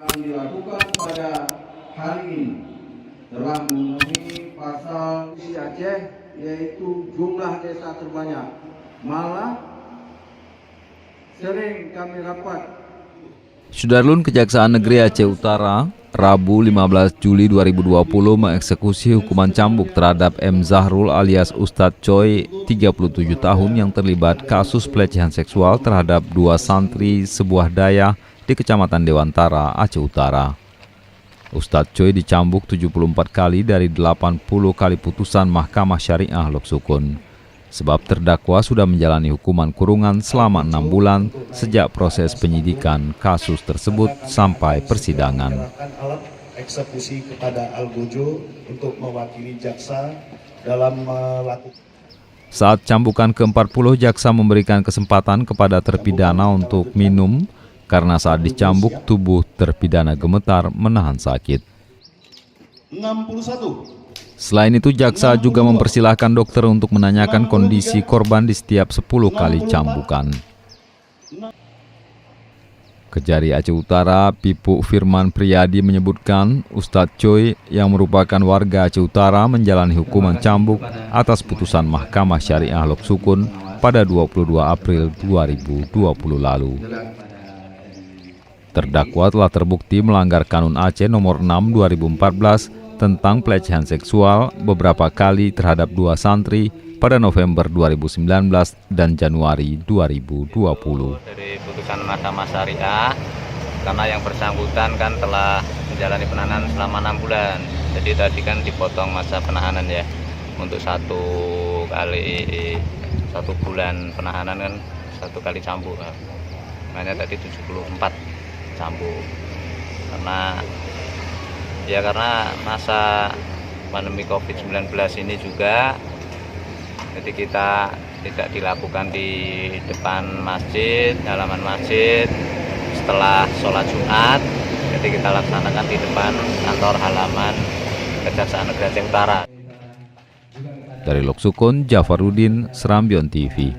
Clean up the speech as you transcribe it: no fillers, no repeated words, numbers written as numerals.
yang dilakukan pada hari ini telah memenuhi pasal di Aceh, yaitu jumlah desa terbanyak. Malah sering kami rapat. Sudarlun Kejaksaan Negeri Aceh Utara Rabu 15 Juli 2020 mengeksekusi hukuman cambuk terhadap M. Zahrul alias Ustadz Choi, 37 tahun yang terlibat kasus pelecehan seksual terhadap 2 santri sebuah daya di Kecamatan Dewantara, Aceh Utara. Ustadz Choi dicambuk 74 kali dari 80 kali putusan Mahkamah Syariah Lok Sukun. Sebab terdakwa sudah menjalani hukuman kurungan selama 6 bulan sejak proses penyidikan kasus tersebut sampai persidangan. Alat eksekusi kepada Al-Gojo untuk mewakili jaksa dalam melakukan. Saat cambukan ke-40, jaksa memberikan kesempatan kepada terpidana untuk minum karena saat dicambuk tubuh terpidana gemetar menahan sakit. 61. Selain itu, jaksa juga mempersilahkan dokter untuk menanyakan kondisi korban di setiap 10 kali cambukan. Kejari Aceh Utara, Pipu Firman Priyadi menyebutkan Ustadz Choi yang merupakan warga Aceh Utara menjalani hukuman cambuk atas putusan Mahkamah Syariah Lok Sukun pada 22 April 2020 lalu. Terdakwa telah terbukti melanggar Kanun Aceh nomor 6 2014 tentang pelecehan seksual beberapa kali terhadap 2 santri pada November 2019 dan Januari 2020. Dari putusan Mahkamah Syariah, karena yang bersangkutan kan telah menjalani penahanan selama 6 bulan. Jadi tadi kan dipotong masa penahanan ya, untuk 1 bulan penahanan kan 1 kali cambuk. Makanya tadi 74 cambuk. Karena masa pandemi COVID-19 ini juga, jadi kita tidak dilakukan di depan masjid, halaman masjid setelah sholat Jumat, jadi kita laksanakan di depan kantor halaman Kejaksaan Negeri Aceh Utara. Dari Lok Sukun, Jafarudin, Serambion TV.